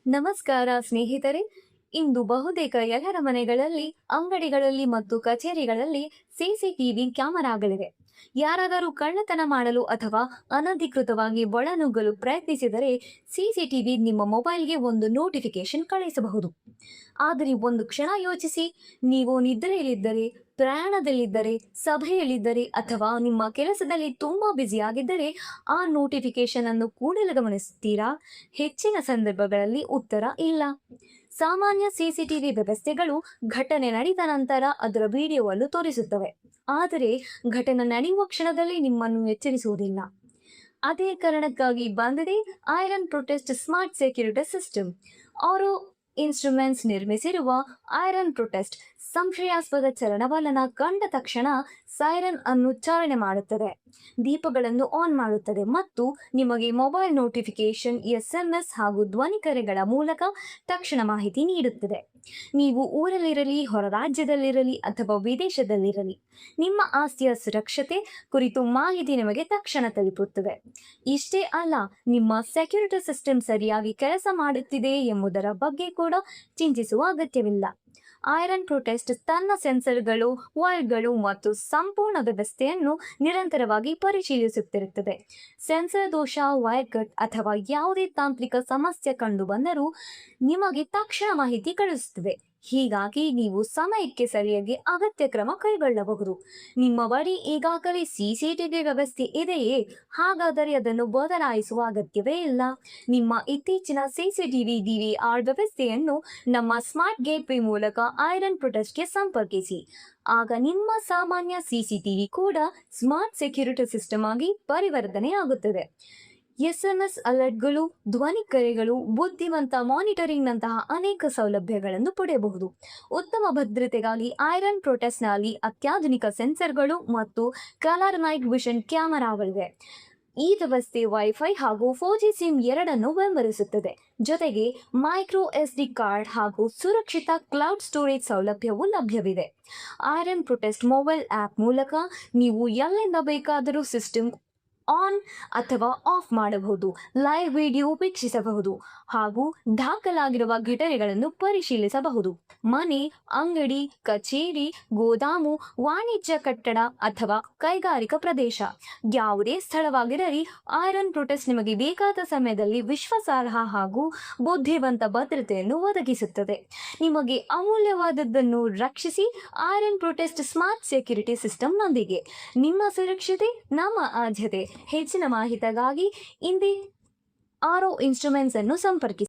ನಮಸ್ಕಾರ ಸ್ನೇಹಿತರೆ. ಇಂದು ಬಹುತೇಕ ಎಲ್ಲರ ಮನೆಗಳಲ್ಲಿ, ಅಂಗಡಿಗಳಲ್ಲಿ ಮತ್ತು ಕಚೇರಿಗಳಲ್ಲಿ ಸಿಸಿಟಿವಿ ಕ್ಯಾಮೆರಾಗಳಿವೆ. ಯಾರಾದರೂ ಕಳ್ಳತನ ಮಾಡಲು ಅಥವಾ ಅನಧಿಕೃತವಾಗಿ ಒಳನುಗ್ಗಲು ಪ್ರಯತ್ನಿಸಿದರೆ ಸಿಸಿಟಿವಿ ನಿಮ್ಮ ಮೊಬೈಲ್ಗೆ ಒಂದು ನೋಟಿಫಿಕೇಶನ್ ಕಳುಹಿಸಬಹುದು. ಆದರೆ ಒಂದು ಕ್ಷಣ ಯೋಚಿಸಿ, ನೀವು ನಿದ್ರೆಯಲ್ಲಿದ್ದರೆ, ಪ್ರಯಾಣದಲ್ಲಿದ್ದರೆ, ಸಭೆಯಲ್ಲಿದ್ದರೆ ಅಥವಾ ನಿಮ್ಮ ಕೆಲಸದಲ್ಲಿ ತುಂಬಾ ಬ್ಯುಸಿಯಾಗಿದ್ದರೆ ಆ ನೋಟಿಫಿಕೇಶನ್ ಅನ್ನು ಕೂಡಲೇ ಗಮನಿಸುತ್ತೀರಾ? ಹೆಚ್ಚಿನ ಸಂದರ್ಭಗಳಲ್ಲಿ ಉತ್ತರ ಇಲ್ಲ. ಸಾಮಾನ್ಯ ಸಿಸಿಟಿವಿ ವ್ಯವಸ್ಥೆಗಳು ಘಟನೆ ನಡೆದ ನಂತರ ಅದರ ವಿಡಿಯೋವನ್ನು ತೋರಿಸುತ್ತವೆ, ಆದರೆ ಘಟನೆ ನಡೆಯುವ ಕ್ಷಣದಲ್ಲಿ ನಿಮ್ಮನ್ನು ಎಚ್ಚರಿಸುವುದಿಲ್ಲ. ಅದೇ ಕಾರಣಕ್ಕಾಗಿ ಬಂದಿದೆ Iron Protest smart security system. Arrow Instruments ನಿರ್ಮಿಸಿರುವ ಐರನ್ ಪ್ರೊಟೆಸ್ಟ್ ಸಂಶಯಾಸ್ಪದ ಚಲನವಲನ ಕಂಡ ತಕ್ಷಣ ಸೈರನ್ ಅನ್ನು ಚಾಲನೆ ಮಾಡುತ್ತದೆ, ದೀಪಗಳನ್ನು ಆನ್ ಮಾಡುತ್ತದೆ ಮತ್ತು ನಿಮಗೆ ಮೊಬೈಲ್ ನೋಟಿಫಿಕೇಶನ್, SMS ಹಾಗೂ ಧ್ವನಿ ಕರೆಗಳ ಮೂಲಕ ತಕ್ಷಣ ಮಾಹಿತಿ ನೀಡುತ್ತದೆ. ನೀವು ಊರಲ್ಲಿರಲಿ, ಹೊರ ರಾಜ್ಯದಲ್ಲಿರಲಿ ಅಥವಾ ವಿದೇಶದಲ್ಲಿರಲಿ, ನಿಮ್ಮ ಆಸ್ತಿಯ ಸುರಕ್ಷತೆ ಕುರಿತು ಮಾಹಿತಿ ನಿಮಗೆ ತಕ್ಷಣ ತಲುಪುತ್ತದೆ. ಇಷ್ಟೇ ಅಲ್ಲ, ನಿಮ್ಮ ಸೆಕ್ಯೂರಿಟಿ ಸಿಸ್ಟಮ್ ಸರಿಯಾಗಿ ಕೆಲಸ ಮಾಡುತ್ತಿದೆ ಎಂಬುದರ ಬಗ್ಗೆ ಕೂಡ ಚಿಂತಿಸುವ ಅಗತ್ಯವಿಲ್ಲ. ಐರನ್ ಪ್ರೊಟೆಸ್ಟ್ ತನ್ನ ಸೆನ್ಸರ್ಗಳು, ವೈರ್ಗಳು ಮತ್ತು ಸಂಪೂರ್ಣ ವ್ಯವಸ್ಥೆಯನ್ನು ನಿರಂತರವಾಗಿ ಪರಿಶೀಲಿಸುತ್ತಿರುತ್ತದೆ. ಸೆನ್ಸರ್ ದೋಷ, ವೈರ್ ಕಟ್ ಅಥವಾ ಯಾವುದೇ ತಾಂತ್ರಿಕ ಸಮಸ್ಯೆ ಕಂಡು ಬಂದರೂ ನಿಮಗೆ ತಕ್ಷಣ ಮಾಹಿತಿ ಕಳಿಸುತ್ತದೆ. ಹೀಗಾಗಿ ನೀವು ಸಮಯಕ್ಕೆ ಸರಿಯಾಗಿ ಅಗತ್ಯ ಕ್ರಮ ಕೈಗೊಳ್ಳಬಹುದು. ನಿಮ್ಮ ಬಳಿ ಈಗಾಗಲೇ ಸಿಸಿಟಿವಿ ವ್ಯವಸ್ಥೆ ಇದೆಯೇ? ಹಾಗಾದರೆ ಅದನ್ನು ಬದಲಾಯಿಸುವ ಅಗತ್ಯವೇ ಇಲ್ಲ. ನಿಮ್ಮ ಇತ್ತೀಚಿನ ಸಿಸಿಟಿವಿ DVR ವ್ಯವಸ್ಥೆಯನ್ನು ನಮ್ಮ ಸ್ಮಾರ್ಟ್ ಗೇಟ್ವೇ ಮೂಲಕ ಐರನ್ ಪ್ರೊಟೆಸ್ಟ್ಗೆ ಸಂಪರ್ಕಿಸಿ. ಆಗ ನಿಮ್ಮ ಸಾಮಾನ್ಯ ಸಿಸಿಟಿವಿ ಕೂಡ ಸ್ಮಾರ್ಟ್ ಸೆಕ್ಯೂರಿಟಿ ಸಿಸ್ಟಮ್ ಆಗಿ ಪರಿವರ್ತನೆ ಆಗುತ್ತದೆ. SMS ಅಲರ್ಟ್ಗಳು, ಧ್ವನಿ ಕರೆಗಳು, ಬುದ್ಧಿವಂತ ಮಾನಿಟರಿಂಗ್ನಂತಹ ಅನೇಕ ಸೌಲಭ್ಯಗಳನ್ನು ಪಡೆಯಬಹುದು. ಉತ್ತಮ ಭದ್ರತೆಗಾಗಿ ಐರನ್ ಪ್ರೊಟೆಸ್ಟ್ನಲ್ಲಿ ಅತ್ಯಾಧುನಿಕ ಸೆನ್ಸರ್ಗಳು ಮತ್ತು ಕಲರ್ ನೈಟ್ ವಿಷನ್ ಕ್ಯಾಮೆರಾಗಳಿವೆ. ಈ ವ್ಯವಸ್ಥೆ ವೈಫೈ ಹಾಗೂ 4G ಸಿಮ್ ಎರಡನ್ನೂ ಬೆಂಬಲಿಸುತ್ತದೆ. ಜೊತೆಗೆ ಮೈಕ್ರೋ SD ಕಾರ್ಡ್ ಹಾಗೂ ಸುರಕ್ಷಿತ ಕ್ಲೌಡ್ ಸ್ಟೋರೇಜ್ ಸೌಲಭ್ಯವೂ ಲಭ್ಯವಿದೆ. ಐರನ್ ಪ್ರೊಟೆಸ್ಟ್ ಮೊಬೈಲ್ ಆ್ಯಪ್ ಮೂಲಕ ನೀವು ಎಲ್ಲಿಂದ ಬೇಕಾದರೂ ಸಿಸ್ಟಮ್ ಆನ್ ಅಥವಾ ಆಫ್ ಮಾಡಬಹುದು, ಲೈವ್ ವಿಡಿಯೋ ವೀಕ್ಷಿಸಬಹುದು ಹಾಗೂ ದಾಖಲಾಗಿರುವ ಘಟನೆಗಳನ್ನು ಪರಿಶೀಲಿಸಬಹುದು. ಮನೆ, ಅಂಗಡಿ, ಕಚೇರಿ, ಗೋದಾಮು, ವಾಣಿಜ್ಯ ಕಟ್ಟಡ ಅಥವಾ ಕೈಗಾರಿಕಾ ಪ್ರದೇಶ, ಯಾವುದೇ ಸ್ಥಳವಾಗಿರಲಿ, ಐರನ್ ಪ್ರೊಟೆಸ್ಟ್ ನಿಮಗೆ ಬೇಕಾದ ಸಮಯದಲ್ಲಿ ವಿಶ್ವಾಸಾರ್ಹ ಹಾಗೂ ಬುದ್ಧಿವಂತ ಭದ್ರತೆಯನ್ನು ಒದಗಿಸುತ್ತದೆ. ನಿಮಗೆ ಅಮೂಲ್ಯವಾದದ್ದನ್ನು ರಕ್ಷಿಸಿ ಐರನ್ ಪ್ರೊಟೆಸ್ಟ್ ಸ್ಮಾರ್ಟ್ ಸೆಕ್ಯೂರಿಟಿ ಸಿಸ್ಟಮ್ನೊಂದಿಗೆ. ನಿಮ್ಮ ಸುರಕ್ಷತೆ ನಮ್ಮ ಆದ್ಯತೆ. ಹೆಚ್ಚಿನ ಮಾಹಿತಿಗಾಗಿ ಹಿಂದೆ ಆರೋ ಇನ್ಸ್ಟ್ರೂಮೆಂಟ್ಸ್ ಅನ್ನು ಸಂಪರ್ಕಿಸಿ.